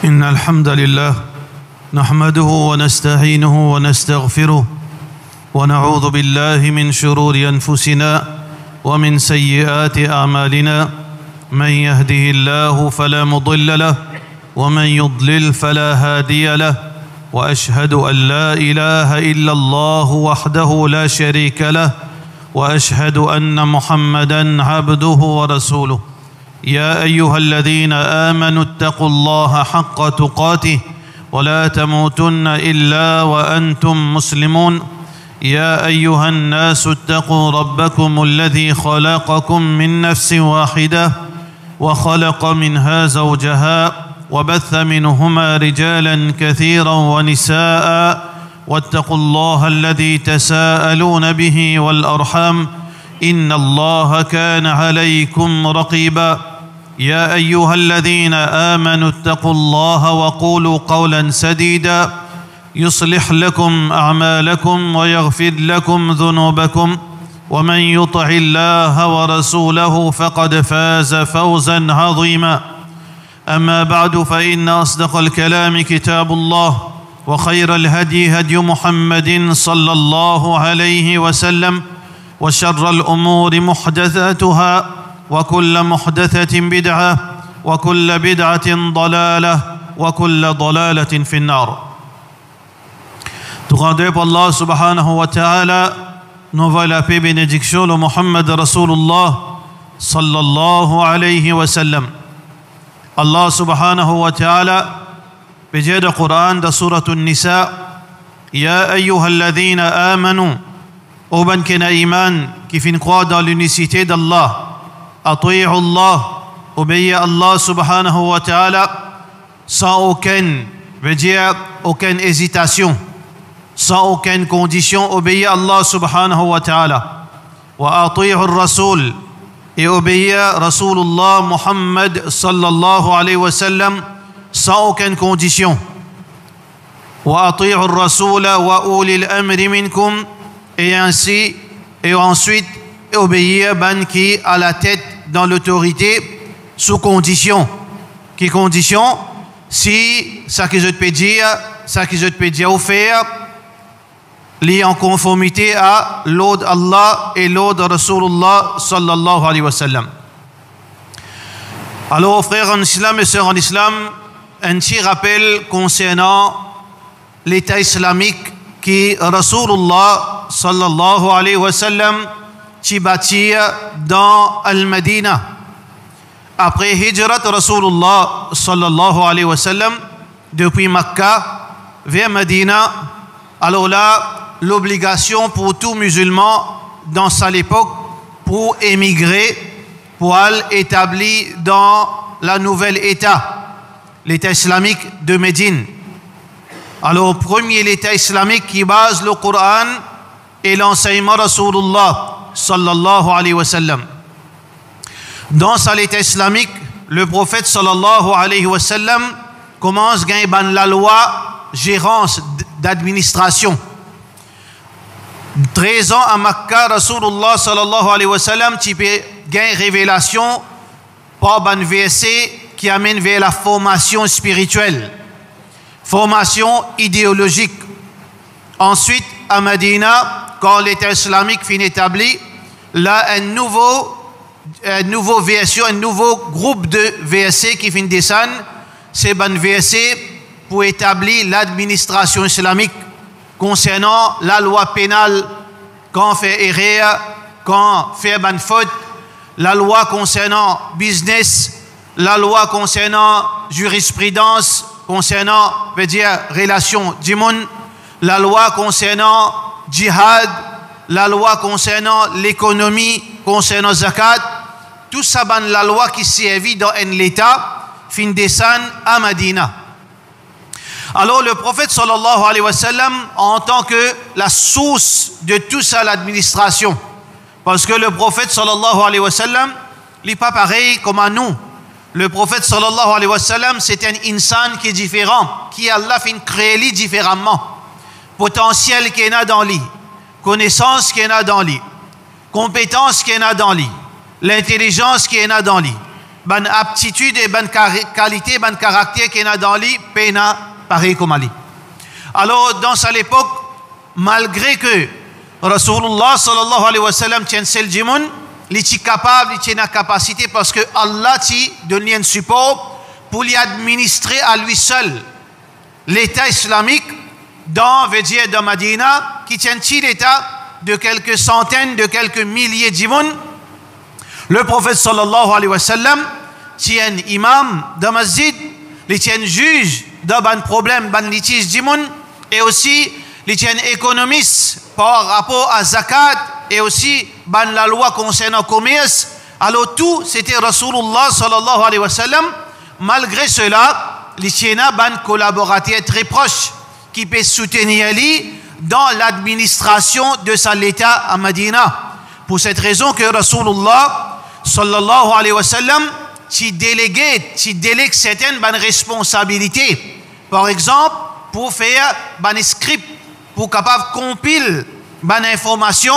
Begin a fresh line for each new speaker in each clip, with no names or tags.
إن الحمد لله نحمده ونستعينه ونستغفره ونعوذ بالله من شرور أنفسنا ومن سيئات أعمالنا من يهده الله فلا مضل له ومن يضلل فلا هادي له وأشهد أن لا إله إلا الله وحده لا شريك له وأشهد أن محمدًا عبده ورسوله يا أيها الذين آمنوا اتقوا الله حق تقاته ولا تموتن إلا وأنتم مسلمون يا أيها الناس اتقوا ربكم الذي خلقكم من نفس واحدة وخلق منها زوجها وبث منهما رجالا كثيرا ونساء واتقوا الله الذي تساءلون به والأرحام إن الله كان عليكم رقيبا يا أيها الذين آمنوا اتقوا الله وقولوا قولا سديدا يصلح لكم أعمالكم ويغفر لكم ذنوبكم ومن يطع الله ورسوله فقد فاز فوزا عظيما أما بعد فإن أصدق الكلام كتاب الله وخير الهدي هدي محمد صلى الله عليه وسلم وشر الأمور محدثاتها وكل محدثة بدعة وكل بدعة ضلالة وكل ضلالة في النار. Tout grandeur pour Allah subhanahu wa ta'ala, nous voyons la paix et bénédiction de Muhammad Rasulullah sallallahu alayhi wa sallam. Allah subhanahu wa ta'ala بجد القرآن ده سورة النساء يا أيها الذين آمنوا أوبن كنا إيمان كيف نقوى dans l'unicité d'Allah أطيعوا الله obéir Allah subhanahu wa ta'ala sans aucune veut dire aucune hésitation sans aucune condition obéir Allah subhanahu wa ta'ala وأطيعوا الرسول et obéir Rasulullah Muhammad sallallahu alayhi wa sallam sans aucune condition. وأطيعوا الرسول وأولي الأمر منكم et ainsi et ensuite obéir ban qui à la tête dans l'autorité sous condition. Qui condition? Si ça que je te peux dire, ça que je te peux dire ou faire, lié en conformité à l'ordre Allah et l'ordre Rasulullah sallallahu alayhi wa sallam. Alors frères en islam et sœurs en islam, un petit rappel concernant l'État islamique qui Rasulullah sallallahu alayhi wa sallam qui bâtit dans Al-Madina. Après Hijrat Rasulullah sallallahu alayhi wa sallam depuis Makkah vers Medina, alors là, l'obligation pour tout musulman dans cette époque pour émigrer, pour aller établir dans la nouvelle État. L'État islamique de Médine. Alors, premier l'État islamique qui base le Coran et l'enseignement Rasulullah sallallahu alayhi wa sallam. Dans cet État islamique, le prophète sallallahu alayhi wa sallam commence à gagner la loi gérance d'administration. 13 ans à Makkah, Rasulullah sallallahu alayhi wa sallam type gagne révélation par ban verset qui amène vers la formation spirituelle, formation idéologique. Ensuite, à Medina, quand l'État islamique finit établi, là, un nouveau version, un nouveau groupe de versets qui finit descendre, c'est ban verset pour établir l'administration islamique concernant la loi pénale, quand on fait erreur, quand on fait ban faute, la loi concernant business, la loi concernant jurisprudence, concernant, veut dire, relation du monde, la loi concernant djihad, la loi concernant l'économie, concernant zakat, tout ça, la loi qui servit dans l'État, fin descend à Medina. Alors le prophète sallallahu alayhi wa sallam, en tant que la source de tout ça, l'administration, parce que le prophète sallallahu alayhi wa sallam, il n'est pas pareil comme à nous. Le prophète sallallahu alayhi wa sallam, c'est un insan qui est différent, qui Allah fait créer différemment. Potentiel qu'il y a dans lui, connaissance qu'il y a dans lui, compétence qu'il y a dans lui, l'intelligence qu'il y a dans lui, ban aptitude et ban qualité, ban caractère qu'il y a dans lui, pena pareil comme Ali. Alors, dans cette époque, malgré que Rasulullah sallallahu alayhi wa sallam tient seul jimoun, il est capable, il tient la capacité parce que Allah ti donne un support pour lui administrer à lui seul l'État islamique dans Medina, qui tient l'État de quelques centaines, de quelques milliers d'imams. Le prophète sallallahu alayhi wa sallam tient imam de masjid, il tient juge d'un problème, d'un litige d'imam, et aussi il tient économiste par rapport à zakat, et aussi la loi concernant le commerce. Alors tout, c'était Rasulullah sallallahu alayhi wa sallam. Malgré cela, il tient un collaborateur très proche qui peut soutenir lui dans l'administration de l'État à Medina. Pour cette raison que Rasulullah sallallahu alayhi wa sallam délègue certaines responsabilités. Par exemple, pour faire un script, pour capable compiler une information,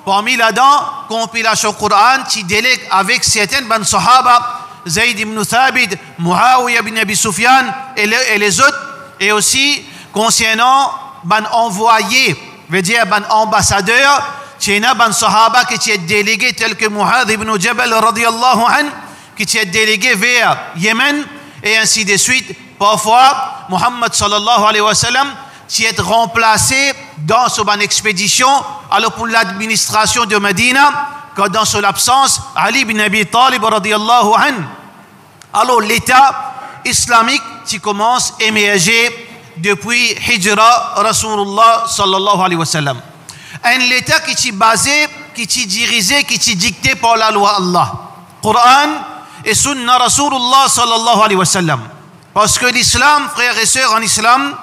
parmi là-dedans, compilation Coran, qui délègue avec certaines sahaba, Zayd ibn Thabit, Muawiyah ibn Abi Sufyan et les autres, et aussi concernant envoyé, veut dire ambassadeur, qui est sahaba qui est délégué tel que Mu'adh ibn Jabal radiyallahu anhu, qui est délégué vers Yémen, et ainsi de suite. Parfois, Muhammad sallallahu alayhi wa sallam qui est remplacé dans son expédition, alors pour l'administration de Medina, quand dans son absence, Ali ibn Abi Talib radiyallahu anhu. Alors l'État islamique qui commence à émerger depuis Hijra Rasulullah sallallahu alayhi wa sallam. Un État qui est basé, qui est dirigé, qui est dicté par la loi Allah, Coran et Sunna Rasulullah sallallahu alayhi wa sallam. Parce que l'islam, frères et sœurs en islam,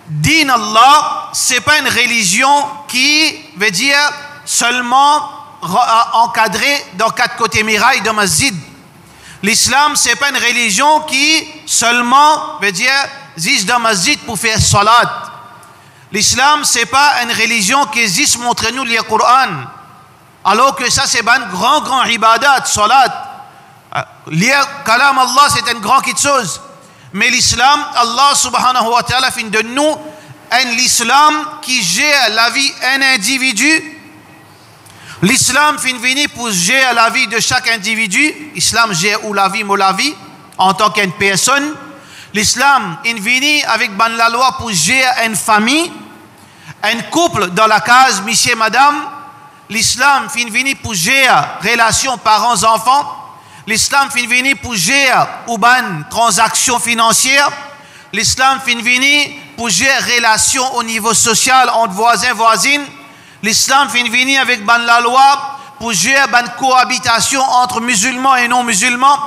Din Allah, c'est pas une religion qui veut dire seulement encadrée dans 4 côtés murailles de masjid. L'islam, c'est pas une religion qui seulement veut dire existe dans masjid pour faire salat. L'islam, c'est pas une religion qui existe montre-nous le Coran. Alors que ça, c'est un grand ibadat, salat. Lire kalam Allah, c'est une grande chose. Mais l'islam, Allah subhanahu wa ta'ala fait de nous l'islam qui gère la vie d'un individu. L'islam fait venir pour gérer la vie de chaque individu. L'islam gère ou la vie, en tant qu'une personne. L'islam est venu avec la loi pour gérer une famille, un couple dans la case, monsieur, madame. L'islam est venu pour gérer relations parents-enfants. L'islam est venu pour gérer une transaction financière. L'islam est venu pour gérer relations au niveau social entre voisins, voisines. L'islam est venu avec la loi pour gérer une cohabitation entre musulmans et non-musulmans.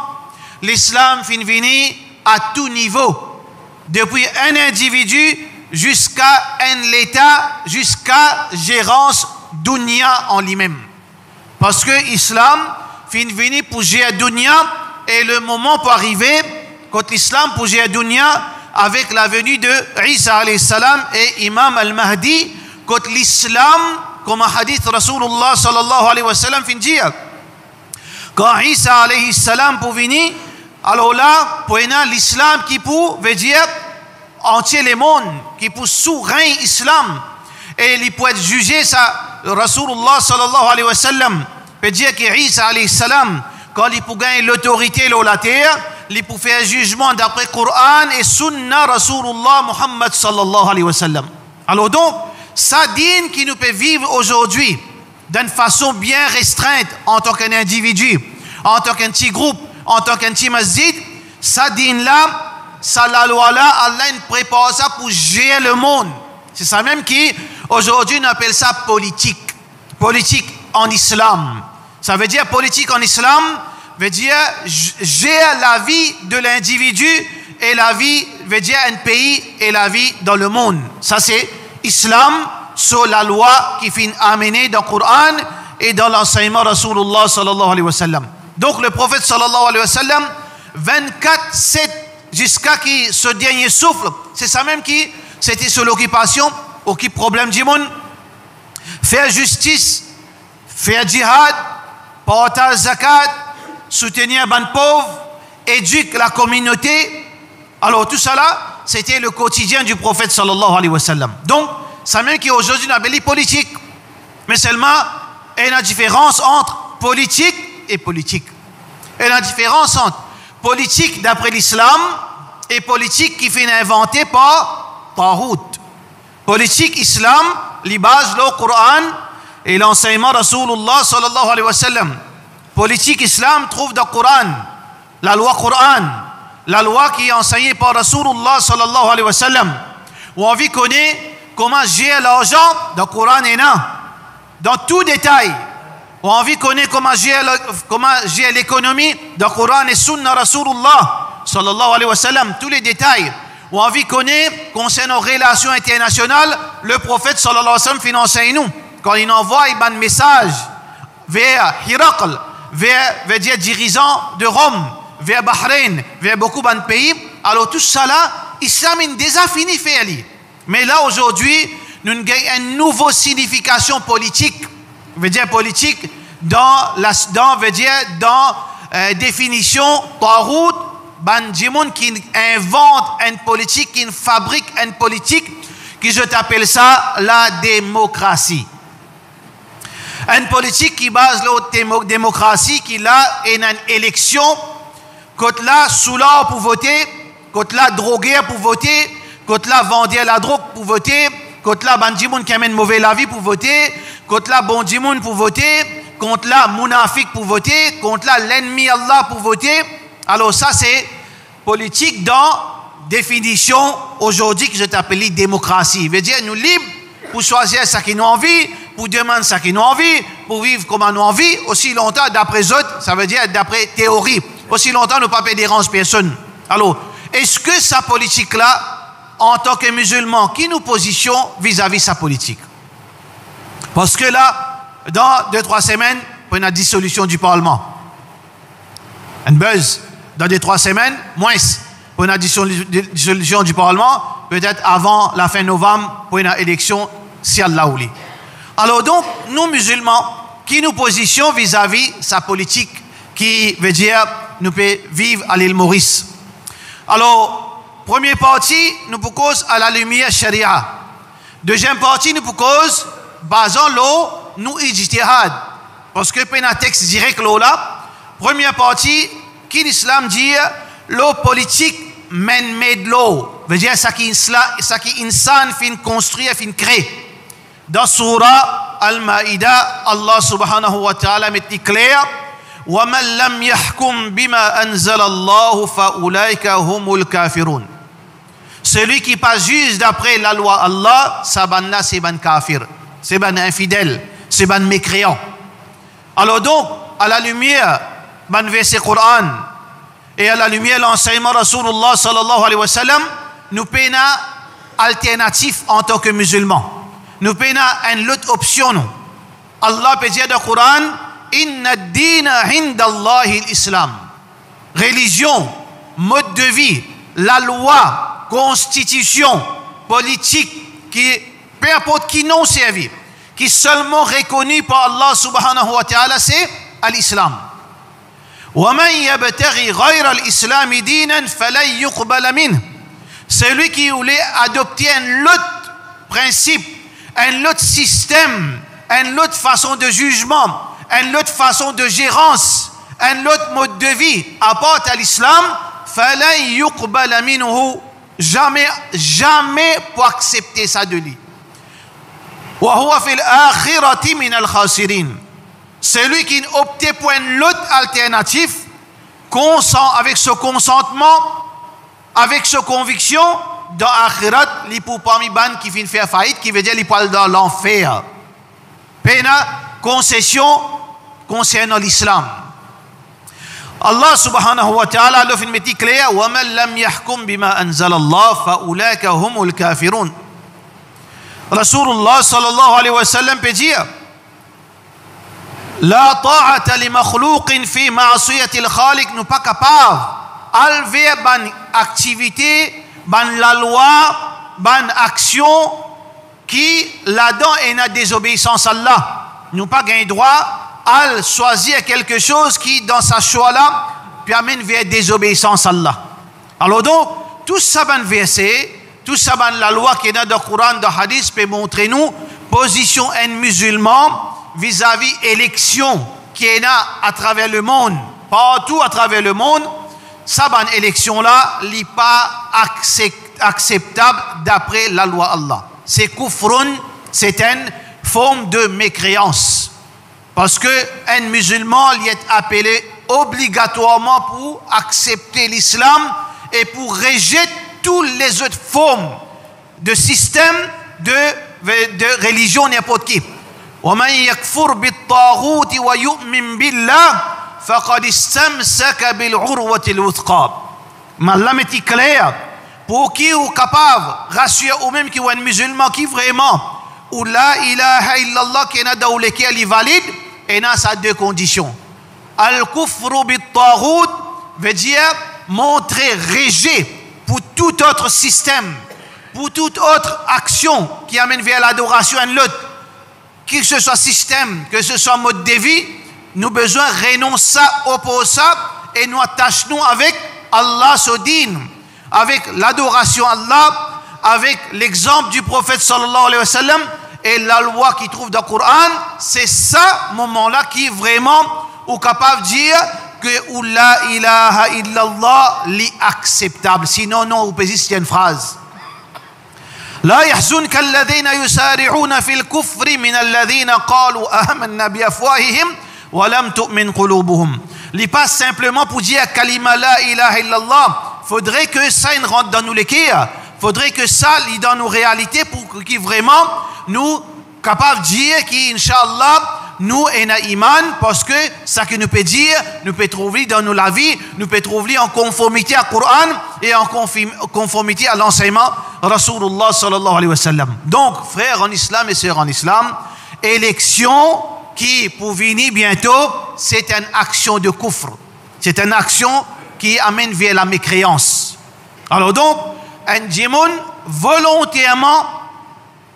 L'islam est venu à tout niveau, depuis un individu jusqu'à un État, jusqu'à gérance dunya en lui-même. Parce que l'islam est venu pour gérer dunya, et le moment peut arriver quand l'islam pour gérer dunya avec la venue de Isa alayhi salam et Imam al-Mahdi, quand l'islam, comme un hadith Rasulullah sallallahu alayhi wa sallam fin dire, quand Isa alayhi salam pour venir, alors là, pour l'islam qui pour veut dire entier le monde, qui pour souverain islam, et il peut être jugé ça, Rasulullah sallallahu alayhi wa sallam peut dire que Isa alayhi salam, quand il peut gagner l'autorité sur la terre, il peut faire jugement d'après Coran et Sunna Rasulullah Muhammad sallallahu alayhi wa sallam. Alors donc, ça dîne qui nous peut vivre aujourd'hui d'une façon bien restreinte en tant qu'individu, en tant qu'un petit groupe, en tant qu'un petit masjid, ça dîne là, ça la loi là, Allah prépare ça pour gérer le monde. C'est ça même qui, aujourd'hui, on appelle ça politique. Politique en islam. Ça veut dire politique en islam, veut dire gérer la vie de l'individu et la vie, veut dire un pays et la vie dans le monde. Ça c'est islam sur la loi qui finit amenée dans le Coran et dans l'enseignement Rasulullah sallallahu alayhi wa sallam. Donc le prophète sallallahu alayhi wa sallam, 24/7 jusqu'à qui ce dernier souffle, c'est ça même qui, c'était sur l'occupation, aucun problème du monde, faire justice, faire djihad, porter zakat, soutenir ban pauvres, éduquer la communauté. Alors tout ça là, c'était le quotidien du prophète sallallahu alayhi wa sallam. Donc, ça même qu'aujourd'hui, on appelle politique. Mais seulement, il y a une différence entre politique et politique. Il y a une différence entre politique d'après l'islam et politique qui fait inventée par Tahout. Politique islam, les bases, le Coran et l'enseignement Rasulullah sallallahu alayhi wa sallam. Politique islam trouve dans le Coran, la loi qui est enseignée par Rasulullah sallallahu alayhi wa sallam. Où on connaît comment gérer l'argent dans le Coran et dans tout détail. Où on connaît comment gérer l'économie dans le Coran et Sunna Rasulullah sallallahu alayhi wa sallam, tous les détails. Où on connaît concernant les relations internationales, le prophète sallallahu alayhi wa sallam finance nous. Quand il envoie un message vers Hiraql, vers dire dirigeants de Rome, vers Bahreïn, vers beaucoup de pays, alors tout ça là, l'islam est déjà fini faire. Mais là aujourd'hui, nous avons une nouvelle signification politique, veut dire politique dans définition Tahout, ban qui invente une politique, qui fabrique une politique, qui je t'appelle ça la démocratie. Une politique qui base la démocratie, qui a une élection, quand là, soulard pour voter, quand là, drogué pour voter, quand là, vendre la drogue pour voter, quand là, bandimoun qui amène mauvais la vie pour voter, quand là, bandimoun pour voter, quand là, mounafik pour voter, quand là, l'ennemi Allah pour voter. Alors ça, c'est politique dans définition aujourd'hui que je t'appelle démocratie. Veut dire, nous libres pour choisir ce qui nous envie, pour demander ce qui nous envie, pour vivre comme nous envie, aussi longtemps d'après autres, ça veut dire d'après théorie. Aussi longtemps, nous ne pas déranger personne. Alors, est-ce que sa politique-là, en tant que musulman, qui nous positionne vis-à-vis sa politique? Parce que là, dans 2-3 semaines, pour une dissolution du Parlement. Un buzz. Dans 2-3 semaines, moins. Pour une dissolution du Parlement, peut-être avant la fin novembre, pour une élection, si Allah oublie. Alors donc, nous musulmans, qui nous positionnons vis-à-vis sa politique, qui veut dire nous pouvons vivre à l'île Maurice. Alors, première partie, nous pouvons cause à la lumière sharia. Deuxième partie, nous pouvons cause basant l'eau, nous ijtihad. Parce que pour un texte direct là, première partie, qui l'islam dit, l'eau politique man-made law. Veut dire ça qui insan fin construire, fin créer. Dans surah Al-Ma'idah, Allah subhanahu wa ta'ala met clair, وَمَنْ لَمْ يَحْكُمْ بِمَا أَنزَلَ اللَّهُ فَأُولَٰئِكَ هُمُ الْكَافِرُونَ. Celui qui passe juste d'après la loi Allah, ça ban là, c'est ban kafir, c'est ban infidèle, c'est ban mécréant. Alors donc, à la lumière, ban verset Coran, et à la lumière l'enseignement Rasulullah sallallahu alayhi wa sallam, nous payons alternatif en tant que musulmans. Nous payons une autre option. Allah peut dire dans le Coran, Inna ad-dina inda Allahi l'islam. Religion, mode de vie, la loi, constitution, politique, qui, peu importe qui non servi, qui seulement reconnu par Allah subhanahu wa ta'ala, c'est l'islam. وَمَنْ يَبْتَغِي غَيْرَ الْإِسْلَامِ دِينًا فَلَنْ يُقْبَلَ مِنْهُ. Celui qui voulait adopter un autre principe, un autre système, une autre façon de jugement, une autre façon de gérance, un autre mode de vie, apporte à l'islam, فَلَنْ يُقْبَلَ مِنْهُ. Jamais pour accepter ça de lui. وَهُوَ فِي الْآخِرَةِ مِنَ الْخَاسِرِينَ. Celui qui opte pour une autre alternative, avec ce consentement, avec ce conviction, dans l'akhirat, il pour parmi ban qui finit faire faillite, qui veut dire qu'il parle dans l'enfer. Pena concession concernant l'islam. Allah subhanahu wa ta'ala a fait une métier claire, وَمَنْ لَمْ يَحْكُمْ بِمَا أَنزَلَ اللَّهُ فَأُولَٰئِكَ هُمُ الْكَافِرُونَ. Rasulullah sallallahu alayhi wa sallam peut dire, La ta'ata li makhlouqin fi ma'asiyati al-khaliq. Nous pas capables d'enlever ban activité, ban la loi, ban action qui là-dedans est une désobéissance à Allah. Nous pas gain droit
à choisir quelque chose qui, dans sa choix-là, puis amène vers désobéissance à Allah. Alors donc, tout ça, ben verset, tout ça, ben la loi qui est dans le Coran, dans le Hadith, peut montrer nous position un musulman vis-à-vis élection qui est là à travers le monde, partout à travers le monde. Ça, ben élection-là, n'est pas acceptable d'après la loi Allah. C'est kufrun, c'est une forme de mécréance. Parce qu'un musulman il est appelé obligatoirement pour accepter l'islam et pour rejeter toutes les autres formes de système de religion n'importe qui. وَمَنْ يَكْفُرْ بِالطَّاغُوتِ وَيُؤْمِنْ بِاللَّهِ فَقَدِ اسْتَمْسَكَ بِالْعُرْوَةِ الْوُثْقَى. Mais Allah m'est clair pour qui est capable rassurer ou même qui est un musulman qui vraiment ou la ilaha illallah qui est dans lequel il valide et dans sa deux conditions. Al-kufru bit-taghut veut dire montrer rejet pour tout autre système, pour toute autre action qui amène vers l'adoration à l'autre, que ce soit système, que ce soit mode de vie, nous avons besoin de renoncer au ça et nous attachons avec Allah Sodin, avec l'adoration à Allah, avec l'exemple du prophète sallallahu alayhi wa sallam et la loi qui trouve dans le Coran. C'est ça, moment-là, qui vraiment est capable de dire que la ilaha illallah est acceptable. Sinon, non, vous pouvez dire c'est une phrase. لا يحزنك الذين يسارعون في الكفر من الذين قالوا آمنا بأفواههم ولم تؤمن قلوبهم. Il pas simplement pour dire kalima la ilaha illallah. Faudrait que ça rentre dans nous les cœurs. Faudrait que ça lit dans nos réalités pour que vraiment nous capables de dire qu'Inch'Allah nous en a iman, parce que ça que nous peut dire, nous peut trouver dans la vie, nous peut trouver en conformité à Coran et en conformité à l'enseignement Rasulullah sallallahu alayhi wa sallam. Donc, frères en islam et sœurs en islam, élection qui, pour venir bientôt, c'est une action de kufr. C'est une action qui amène vers la mécréance. Alors donc, un djimoun, volontairement,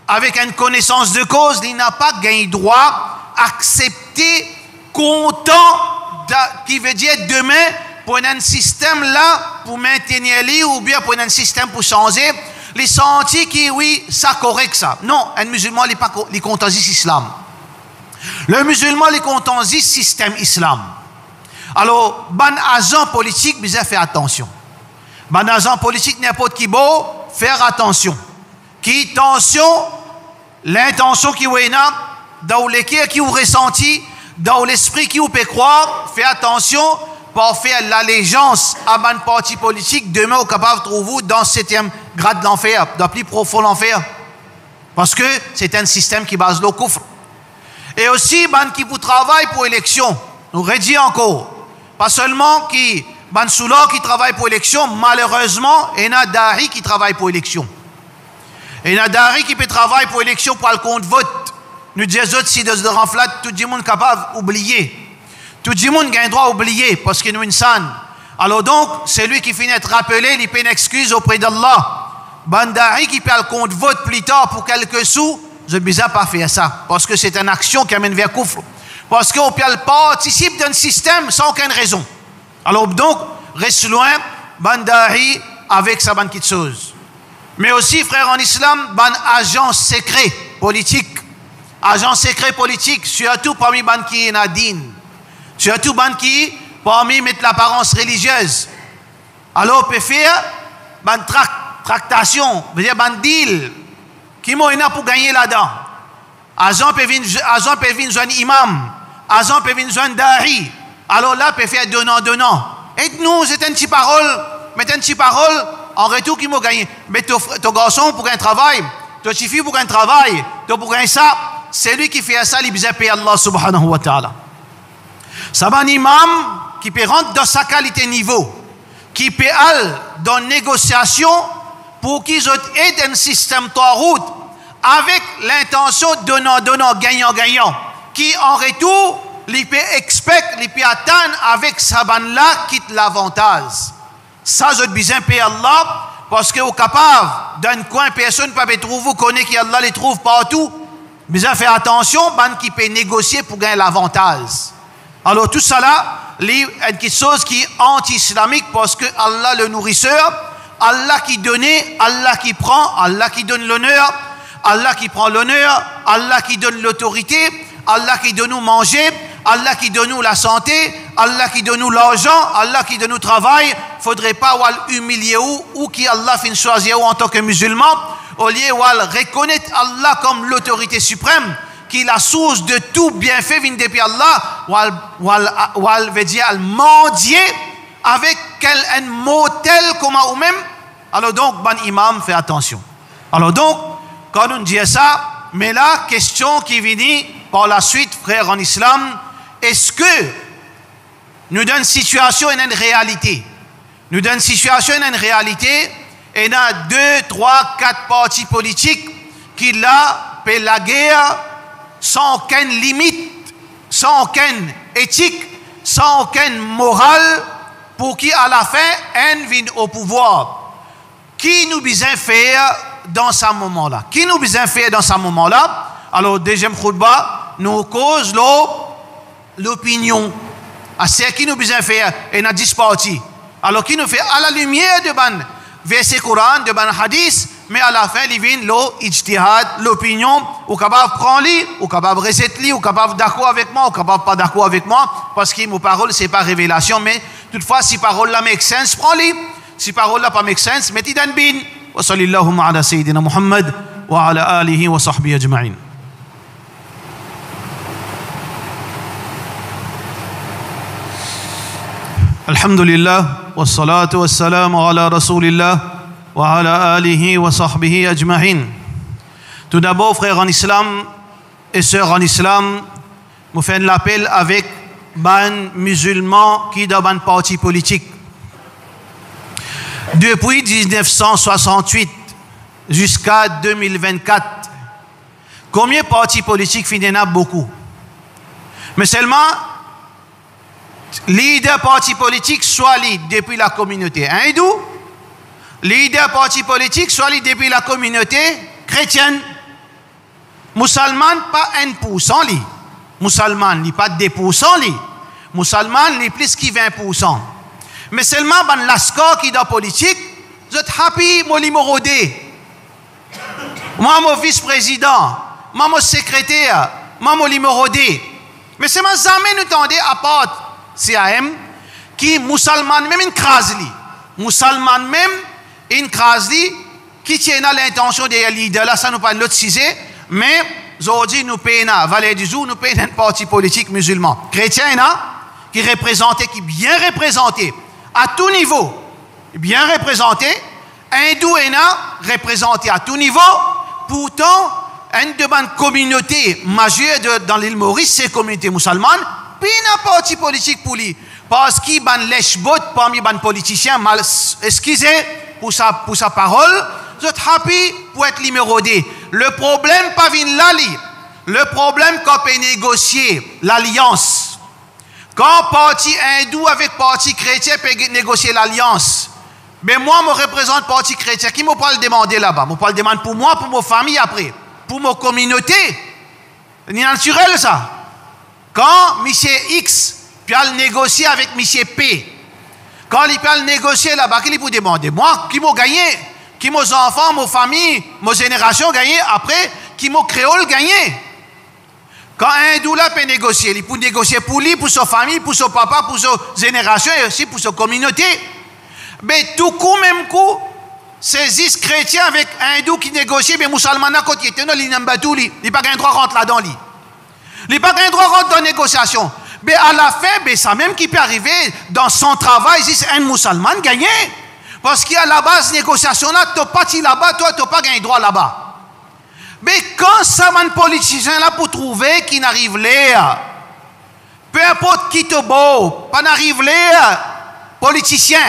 avec une connaissance de cause, il n'a pas gagné droit accepter, content, qui veut dire demain, pour un système là, pour maintenir lui, ou bien pour un système pour changer, les sentis qui, oui, ça correct ça. Non, un musulman, il n'est pas content du islam. Le musulman, il est content du système islam. Alors, ban agent politique, bien faire attention. Ban agent politique, n'importe qui beau, faire attention. Qui tension, l'intention qui est là, dans le cœur qui vous ressenti, dans l'esprit qui vous peut croire, faites attention pour faire l'allégeance à un parti politique, demain vous capable de trouver dans le 7e grade de l'enfer, dans le plus profond de l'enfer. Parce que c'est un système qui base le kufr. Et aussi, qui vous travaille pour l'élection, nous redis encore, pas seulement qui, soula qui travaille pour l'élection, malheureusement, il y a Dari qui travaille pour l'élection. Il y a Dari qui peut travailler pour l'élection pour le compte vote. Nous disons si de renflat, tout le monde est capable d'oublier. Tout le monde a un droit d'oublier parce qu'il est une sanne. Alors donc, c'est lui qui finit de rappeler, il paie une excuse auprès d'Allah. Bandari qui paie le compte vote plus tard pour quelques sous, je ne bizarre pas faire ça. Parce que c'est une action qui amène vers kufr. Parce qu'on participe d'un système sans aucune raison. Alors donc, reste loin, Bandari avec sa bonne petite chose. Mais aussi, frère en islam, agent secret politique. Agent secret politique, surtout parmi les qui sont nadine, surtout les qui parmi mettent l'apparence religieuse. Alors, on peut faire une tractation, veut dire un deal, qui m'a pour gagner là-dedans. Agent peut venir joindre imam, agent peut venir joindre dari. Alors là, on peut faire donnant. Et nous, c'est une petite parole, mettez une petite parole, en retour qui m'a gagné. Mais ton garçon pour un travail, ton fille pour un travail, ton pour un ça. C'est lui qui fait ça, il peut payer Allah subhanahu wa ta'ala. C'est un imam qui peut rentrer dans sa qualité niveau, qui peut aller dans une négociation pour qu'ils aient un système tarout avec l'intention donnant, gagnant, qui en retour, il peut expecter, il peut attendre avec sa ban-là quitte l'avantage. Ça, je besoin payer Allah parce que vous êtes capable d'un coin, personne ne peut trouver, vous connaissez qu'Allah les trouve partout. Besoin faire attention, ban qui peut négocier pour gagner l'avantage. Alors tout ça là, c'est quelque chose qui est anti-islamique parce que Allah le nourrisseur, Allah qui donne, Allah qui prend, Allah qui donne l'honneur, Allah qui prend l'honneur, Allah qui donne l'autorité, Allah qui donne nous manger, Allah qui donne nous la santé, Allah qui donne nous l'argent, Allah qui donne nous travail. Faudrait pas humilier ou qui Allah fin choisir en tant que musulman, au lieu de reconnaître Allah comme l'autorité suprême, qui est la source de tout bienfait vient depuis Allah, ou veut dire mendier avec un mot tel comme ou même. Alors donc, ban imam, fait attention. Alors donc, quand on dit ça, mais la question qui vient par la suite, frères en islam, est-ce que nous donne une situation et une réalité? Nous donne une situation et une réalité, et il y a 2, 3, 4 partis politiques qui là paient la guerre sans aucune limite, sans aucune éthique, sans aucune morale, pour qui à la fin, un vienne au pouvoir. Qui nous besoin faire dans ce moment-là? Qui nous besoin faire dans ce moment-là? Alors, deuxième khutbah, nous cause l'opinion. C'est qui nous besoin faire? Et nous 10 partis. Alors, qui nous fait à la lumière de ban verset Coran, de ban hadith, mais à la fin, il vient l'ijtihad, l'opinion, ou capable de prendre, ou capable de rester, ou capable d'accord avec moi, ou capable pas d'accord avec moi, parce que mes paroles, c'est pas révélation, mais toutefois, si parole là make sense, prends-les. Si parole là pas make sense, mettez dans bin. Wa sallallahu ala sayyidina Muhammad wa ala alihi wa sahbihi ajma'in.
Alhamdulillah, wa salatu wa salam ala rasulillah wa ala alihi wa sahbihi ajma'in. Tout d'abord, frères en islam et sœurs en islam, nous faisons l'appel avec ban musulmans qui dans ban parti politique. Depuis 1968 jusqu'à 2024, combien de partis politiques finissent beaucoup? Mais seulement, leader parti politique soit depuis la communauté hindoue, leader parti politique soit depuis la communauté chrétienne. Musulman, pas 1% li. Musulman, li pas 2% li. Musulman, li plus que 20%. Mais seulement ban l'ascor qui dans politique, vous êtes happy, moi li morodé. Moi mon vice-président, moi mon secrétaire, moi mon li morodé. Mais c'est moi jamais nous tendez à part CAM qui musulman même une crase li. Musulman même une crase li qui tient l'intention de leader là ça nous parle l'autre sujet, mais aujourd'hui nous payons Valais du jour nous payons un parti politique musulman. Chrétien qui représenté qui bien représenté à tout niveau, bien représenté, hindou et représenté à tout niveau, pourtant, une de bonnes communautés majeures dans l'île Maurice, c'est la communauté musulmane, puis un parti politique pour lui, parce qu'il y a des lèche-bot parmi les politiciens mal excusez pour sa parole, vous êtes happy pour être numérodé. Le problème, pas vient là, le problème, quand on peut négocier l'alliance. Quand parti hindou avec parti chrétien peut négocier l'alliance, mais moi, je représente parti chrétien. Qui m'a pas le demander là-bas? Je pas le demander pour moi, pour ma famille après, pour ma communauté. C'est naturel ça. Quand M. X peut négocier avec M. P, quand il peut négocier là-bas, qui peut demander? Moi, qui m'a gagné? Qui mes enfants, ma famille, ma génération gagné? Après, qui m'a créole gagné? Quand un hindou là peut négocier, il peut négocier pour lui, pour sa famille, pour son papa, pour sa génération et aussi pour sa communauté. Mais tout coup, même coup, saisissent chrétiens avec un hindou qui négocie, mais musulman à côté, il n'a pas de droit rentrer là-dedans. Il n'a pas de droit rentrer dans la négociation. Mais à la fin, ça même qui peut arriver dans son travail, si c'est un musulman gagné. Parce qu'il y a la base négociation là, tu n'as pas là-bas, toi, tu n'as pas gagné droit là-bas. Mais quand ça man politicien là pour trouver qui n'arrive là, peu importe qui te beau, pas n'arrive là, politicien,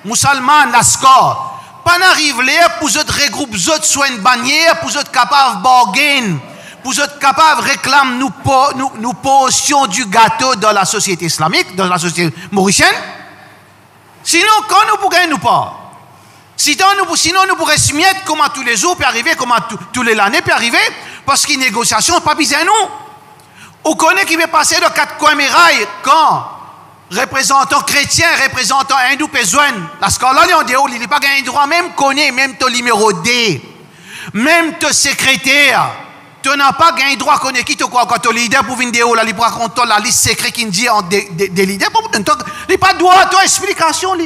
musulman, la score, pas n'arrive là pour autres regrouper autres soit une bannière, pour autres capables bargain, pour autres capables réclamer nous portions du gâteau dans la société islamique, dans la société mauricienne. Sinon, quand nous pourrions nous pas. Sinon, nous pourrions se mettre comme tous les jours, puis arriver comme tous les années, puis arriver,
Parce que négociation, pas besoin nous. On connaît qui va passer de quatre coins murailles quand représentant chrétien, représentant hindou, besoin. La scala, on dit, il n'est pas gagné droit, même connaît, même ton numéro D, même ton secrétaire. Tu n'as pas gagné droit à connaître qui te quoi quand ton leader pour venir là, il pour raconter la liste secrète qui dit des leaders. Il n'a pas droit à ton explication.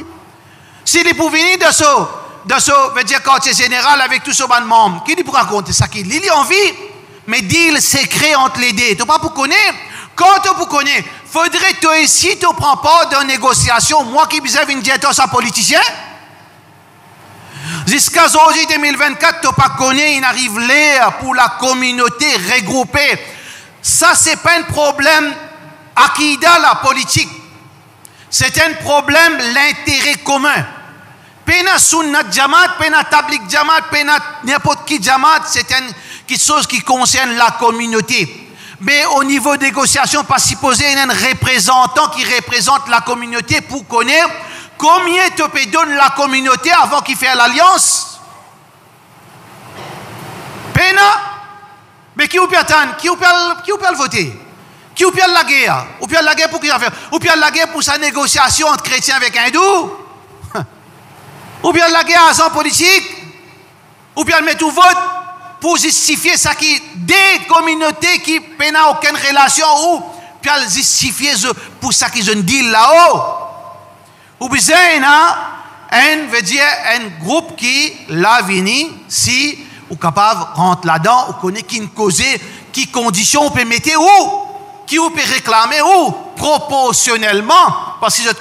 S'il est pour venir de ce, veut dire quartier général avec tout ce ban de membres, qui dit pour raconter ça, qui il a envie, mais dit le secret entre les deux. Tu n'as pas pour connaître. Quand tu pour connaître, faudrait toi ici, tu ne prends pas de négociation. Moi qui besoin de dire ça politicien. Jusqu'à aujourd'hui 2024, tu n'as pas connu, il arrive l'air pour la communauté regroupée. Ça, ce n'est pas un problème akida, la politique. C'est un problème l'intérêt commun. Pena sunnat jamaat, pena tablik jamaat, pena n'importe qui jamaat, c'est quelque chose qui concerne la communauté. Mais au niveau de négociation, pas supposé il y a un représentant qui représente la communauté pour connaître combien tu peux donner la communauté avant qu'il fasse l'alliance. Pena, mais qui ou peut attendre, qui ou peut voter, qui ou peut la guerre, ou peut la guerre pour qui faire, ou peut la guerre pour sa négociation entre chrétiens avec hindous, ou bien la guerre à son politique, ou bien mettre au vote pour justifier ça qui des communautés qui n'ont aucune relation ou puis justifier pour ça qu'ils ont dit là-haut. Ou bien veut dire un groupe qui l'a venu si ou capable rentrer là-dedans ou connaît qui cause qui conditions on peut mettre où qui on peut réclamer où proportionnellement parce que je suis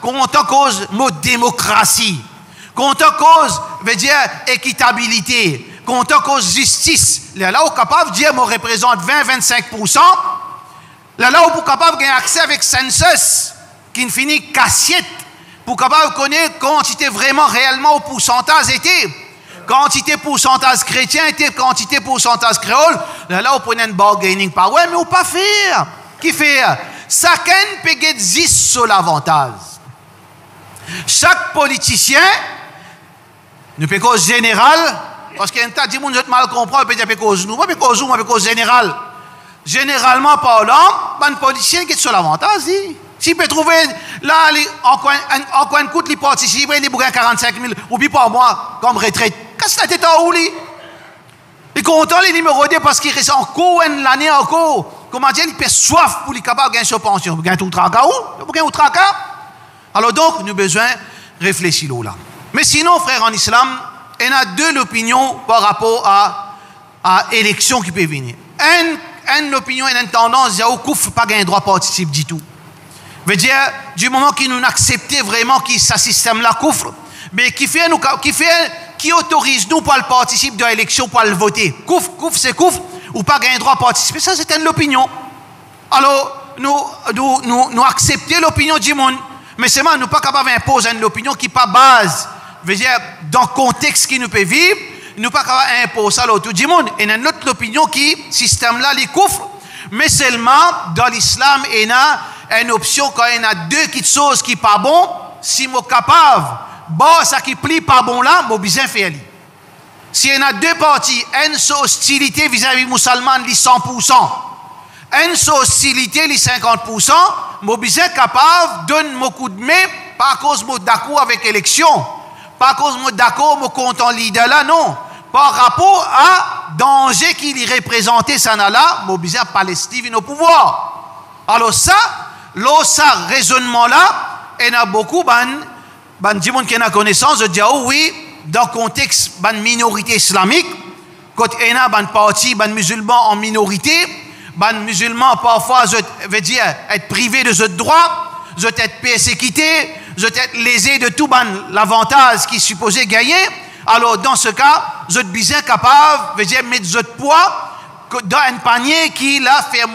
content cause mot démocratie. Content cause veut dire équitabilité. Content cause justice. Là où capable de dire moi représente 20-25%. Là où capable d'avoir accès avec census qui ne finit qu'assiette pour capable de connaître quantité vraiment réellement au pourcentage était. Quantité pourcentage chrétien était quantité pourcentage créole. Là où prenez un bargaining power mais ou pas faire. Qui fait? Chacun peut gagner 10 sur l'avantage. Chaque politicien nous peut cause générale, parce qu'il y a un tas de gens qui mal comprendre, peut dire cause nous, pas cause nous, mais cause générale. Généralement parlant, un politicien qui est sur l'avantage, s'il peut trouver là, en coin de coûte, il participe, il a 45 000, ou bien par mois, comme retraite. Qu'est-ce que c'est en haut, lui? Il est content, les numéros 2, parce qu'il reste encore l'année encore. Comment dire, il peut soif pour les capables de gagner sa pension. Vous gagnez tout le tracas où? Vous gagnez tout le tracas? Alors donc, nous avons besoin de réfléchir là. Mais sinon, frère, en islam, il y a deux opinions par rapport à l'élection qui peut venir. Une opinion et une tendance, il y a au couf pas gagner droit participe du tout. Veut dire, du moment qu'ils nous acceptent vraiment que ce système-là coufre, mais qui autorise nous pour le participer de l'élection, pour le voter. Couf, c'est couf, ou pas gagner droit à participer. Ça, c'est une opinion. Alors, nous acceptons l'opinion du monde, mais c'est moi, nous pas capables d'imposer une opinion qui n'est pas base. Veut dire, dans le contexte qui nous peut vivre, nous pas capables d'imposer ça l'autre du monde. Et il y a une autre opinion qui, système-là, les couvre, mais seulement dans l'islam, il y a une option quand il y a deux choses qui ne sont pas bon, si je suis capable, ça qui plie pas bon là, je suis besoin faire. S'il y en a deux parties, une hostilité vis-à-vis des musulmans, les 100%, une hostilité, les 50%, je suis besoin capable de donner mon coup de main, pas à cause de mon d'accord avec l'élection. Pas à cause de mon d'accord, mon content leader là, non. Par rapport à danger qu'il y représentait, ça n'a là, mon bizarre Palestine au pouvoir. Alors ça, raisonnement là, il y a beaucoup de gens qui ont connaissance de dire, oh oui, dans le contexte de minorité islamique, quand il y a des partis, des musulmans en minorité, des musulmans parfois, je veux dire, être privés de ce droit, je veux être persécutés, je veux être lésé de tout l'avantage qui est supposé gagner. Alors, dans ce cas, je suis bien capable de mettre ce poids dans un panier qui là fait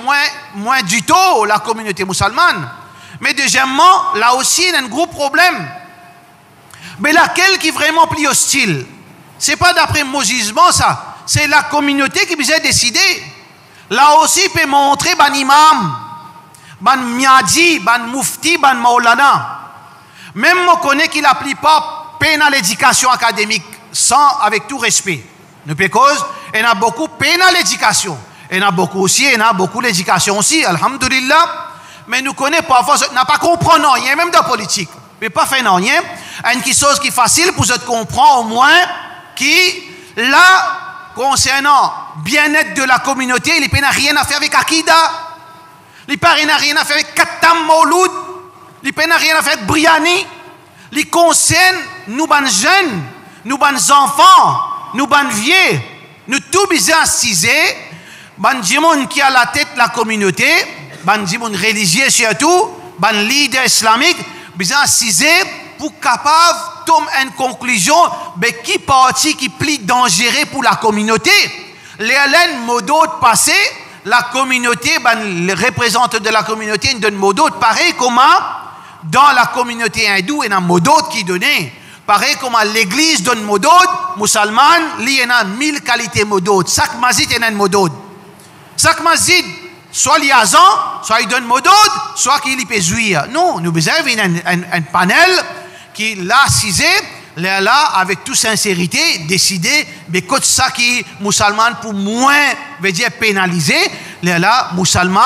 moins du tout la communauté musulmane. Mais deuxièmement, là aussi, il y a un gros problème. Mais laquelle qui est vraiment plus hostile? Ce n'est pas d'après mon jugement, ça. C'est la communauté qui vient décider. Là aussi, peut montrer ban imam, ban miadi, ban mufti, ban maulana. Même moi connais qu'il n'applique pas peine à l'éducation académique, sans avec tout respect. Ne peut cause, il y en a beaucoup pénal l'éducation. Il y en a beaucoup aussi, il y en a beaucoup l'éducation aussi, alhamdulillah. Mais nous connaissons parfois, n'a pas comprendre rien, même dans la politique. Mais pas faire rien. Une chose qui est facile pour vous comprendre au moins, qui, là, concernant bien-être de la communauté, il n'a rien à faire avec Akida. Il n'a rien à faire avec Katam Mouloud. Il n'a rien à faire avec Briani. Il concerne nous, les jeunes, nous, les enfants, nous, les vieux. Nous tous besoin assiser, les gens qui a la tête de la communauté, les gens religieux surtout, les leaders islamiques, besoin assiser pour capable de tomber à une conclusion mais qui partie qui plus dangereux pour la communauté. Les modos de passé, la communauté, les représentants de la communauté donnent modos pareil comme dans la communauté hindoue, il y a un modot qui donnait. Pareil comme l'église donne modot, musulman, il y a 1000 qualités modot. Chaque masjid il y a un modot. Chaque masjid, soit il y a azan, soit il donne modot, soit qu'il peut jouir. Non, nous avons un panel qui l'a cisé, là, avec toute sincérité, décidé, mais quand ça qui est musulman pour moins, veut dire pénaliser, là, musulman,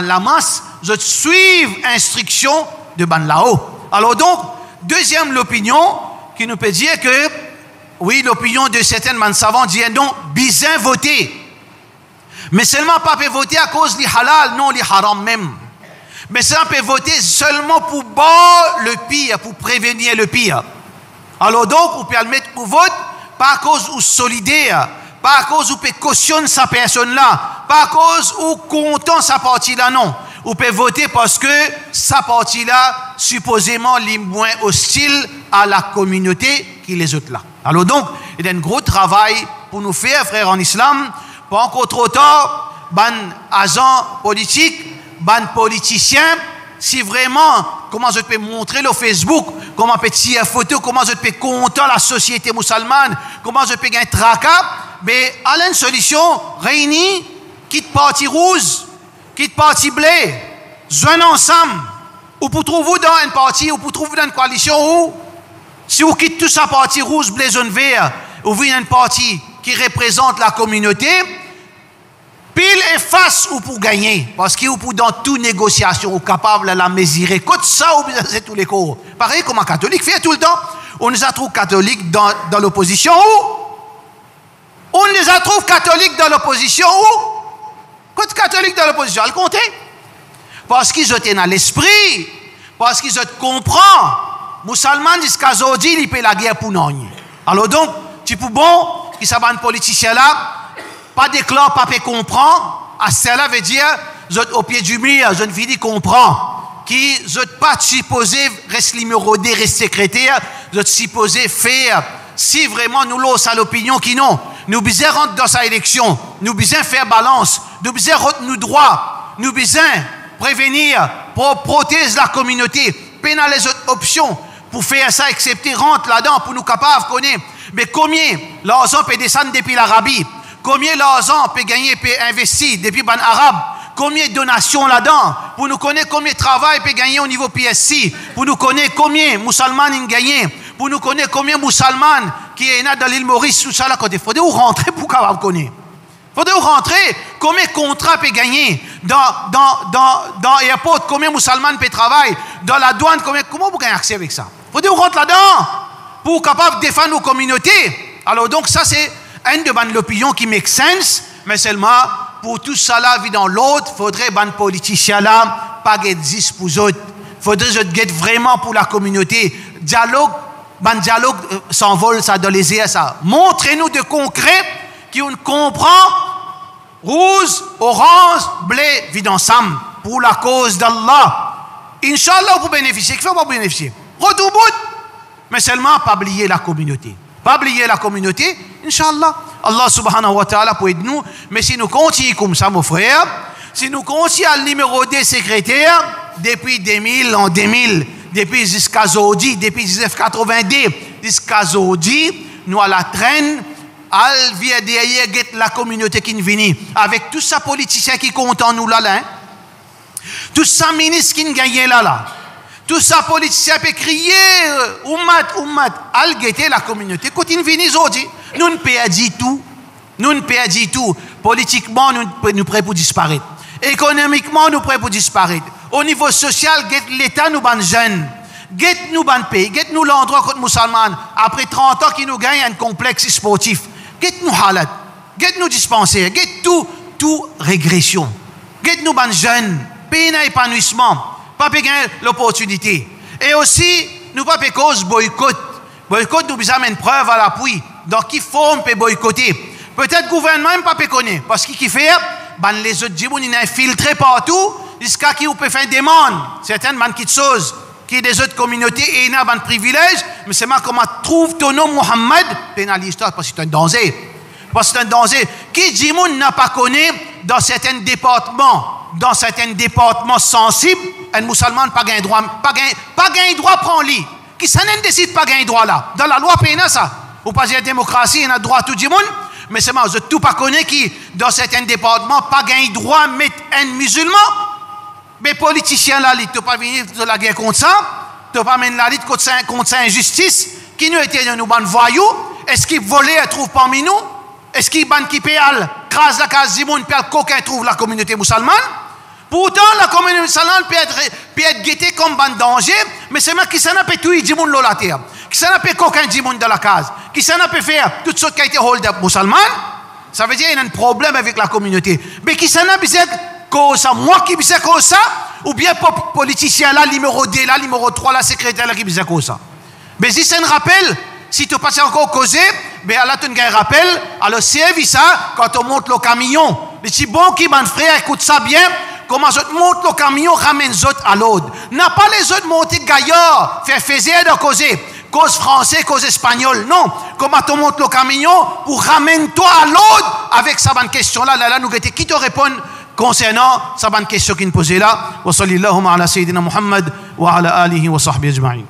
la masse, je suivre instruction de ban là-haut. Alors donc, deuxième l'opinion qui nous peut dire que, oui, l'opinion de certains savants dit non, bizarre voter. Mais seulement pas peut voter à cause du halal, non, du haram même. Mais ça peut voter seulement pour battre le pire, pour prévenir le pire. Alors donc, on peut le mettre pour vote, pas à cause où solidaire, pas à cause où peut cautionner sa personne-là, pas à cause où content sa partie-là, non. On peut voter parce que sa partie-là, supposément, est moins hostile à la communauté que les autres là. Alors donc, il y a un gros travail pour nous faire, frères en islam, pas encore trop tard, ban agents politiques, ban politiciens, si vraiment, comment je peux montrer le Facebook, comment je peux tirer photo, comment je peux compter la société musulmane, comment je peux gagner tracas, mais à une solution, réunis, quitte parti rouge, quitte parti blé, joignent ensemble, ou pour trouver dans un parti, ou pour trouver dans une coalition, ou si vous quittez tout ça parti rouge, blé, jaune, vert, ou vous un parti qui représente la communauté, pile et face ou pour gagner, parce que vous dans toute négociation, vous capable de la mesurer. Quand ça, vous c'est tous les cours. Pareil comme un catholique fait tout le temps. On les a trouvé catholiques dans l'opposition ou on les a trouvé catholiques dans l'opposition ou quand catholiques dans l'opposition, elle compte. Parce qu'ils étaient dans l'esprit, parce qu'ils comprennent. Musulman jusqu'à aujourd'hui, il fait la guerre pour nous. Alors donc, tu peux bon, qui s'abat un politicien là, pas déclare, pas peut comprendre. À cela veut dire, vous êtes au pied du mur, je ne finis comprend. Qui, vous n'êtes pas supposé rester numéro 2, rester secrétaire, vous êtes supposé faire, si vraiment nous l'avons à l'opinion qui non, nous besoin rentrer dans sa élection, nous besoin faire balance, nous besoin rentrer nos droits, nous besoin prévenir, pour protéger la communauté, pénaliser les autres options, pour faire ça, accepter, rentrer là-dedans, pour nous capables de connaître. Mais combien l'argent peut descendre depuis l'Arabie? Combien l'argent peut gagner, peut investir depuis ban arabe? Combien de donations là-dedans? Pour nous connaître combien de travail peut gagner au niveau PSC? Pour nous connaître combien de musulmans ont gagné? Pour nous connaître combien de musulmans qui est dans l'île Maurice, tout ça là, quand il faudrait rentrer pour capable connaître. Il faudrait rentrer combien de contrats peut gagner dans l'aéroport, combien de musulmans peut travailler, dans la douane, comment vous gagnez accès avec ça? Il faudrait rentrer là-dedans pour capable défendre nos communautés. Alors donc ça c'est une de l'opinion qui make sense, mais seulement pour tout ça là, vie dans l'autre, faudrait ban politicien là, pas get 10 pour eux autres. Faudrait je get vraiment pour la communauté. Dialogue, ban dialogue s'envole ça dans les airs ça. Montrez-nous de concret qui on comprend rouge, orange, blé, vivent ensemble pour la cause d'Allah. Inch'Allah vous bénéficiez, qu'il faut pas bénéficier. Retour bout, mais seulement pas oublier la communauté. Pas oublier la communauté, Inch'Allah. Allah subhanahu wa ta'ala pour aider nous. Mais si nous continuons comme ça, mon frère, si nous continuons à numéro 2 secrétaire, depuis 2000, en 2000, depuis jusqu'à aujourd'hui, depuis 1982, jusqu'à aujourd'hui, nous à la traîne, al vient derrière la communauté qui vient, avec tous ces politiciens qui comptent en nous là, hein? Tous ces ministres qui gagnent là. Tout ça, politicien peut crier, Ummat, al guetter la communauté. Quand ils viennent aujourd'hui, nous ne perdons tout. Nous ne perdons tout. Politiquement, nous sommes prêts pour disparaître. Économiquement, nous sommes prêts pour disparaître. Au niveau social, l'État nous ban jeunes. Get nous ban pays. Get nous l'endroit contre musulmans. Après 30 ans qui nous gagnent un complexe sportif. Get nous halat. Get nous dispensaires. Get tout régression. Get nous ban jeunes. Pays d'épanouissement. Pas gagner l'opportunité. Et aussi, nous pas cause boycott. Boycott nous besoin une preuve à l'appui. Dans quelle forme peut boycotter? Peut-être le gouvernement même pas connaître. Parce qu'il fait, les autres gens, ils sont infiltrés partout, jusqu'à qui on peut faire des demandes. Certaines banques qui choses, qui des autres communautés, et ils ont des privilèges, mais c'est moi comment trouve ton nom Mohammed, pénalise parce que c'est un danger. Parce que c'est un danger. Qui dit n'a pas connu dans certains départements sensibles, un musulman n'a pas gagné droit, pas gagné droit prend lit. Qui ça ne décide pas gagner droit là? Dans la loi pénale ça. Ou pas dire démocratie, il a droit à tout le monde. Mais c'est moi, je tout pas connaît qui, dans certains départements, pas gagné droit à mettre un musulman. Mais politiciens là, ils ne pas venir de la guerre contre ça. Ils ne pas mener la lutte contre cette injustice. Qui nous était dans nos bandes voyous? Est-ce qu'ils volaient et trouvent parmi nous? Est-ce qu'ils bandes qui paient crase la case Zimoun, puis qu'aucun trouve la communauté musulmane? Pourtant, la communauté musulmane peut être guettée comme bande danger, mais c'est moi qui s'en a fait tout, Zimoun la terre. Qui s'en a fait qu'aucun Zimoun dans la case. Qui s'en a fait faire toutes sortes qui ont été hold up musulmane. Ça veut dire qu'il y a un problème avec la communauté. Mais qui s'en a besoin cause ça? Moi qui besoin cause ça? Ou bien politicien là, numéro 2, là, numéro 3, là, secrétaire là, qui besoin cause ça? Mais si c'est un rappel, si tu passes encore causé, ben là, tu as un rappel, alors c'est ça, quand on monte le camion. Les petits bons qui, mon frère, écoute ça bien, comment je monte le camion, ramène les autres à l'autre. N'a pas les autres monter gaillard, faire faiser de causer. Cause français, cause espagnol. Non. Comment tu montes le camion pour ramener toi à l'autre avec sa bonne question là. Là, nous qui te répond concernant sa bonne question qu'il nous posait là. Wa sallallahu ala sayyidina Muhammad wa ala alihi wa sahbihi ajma'in.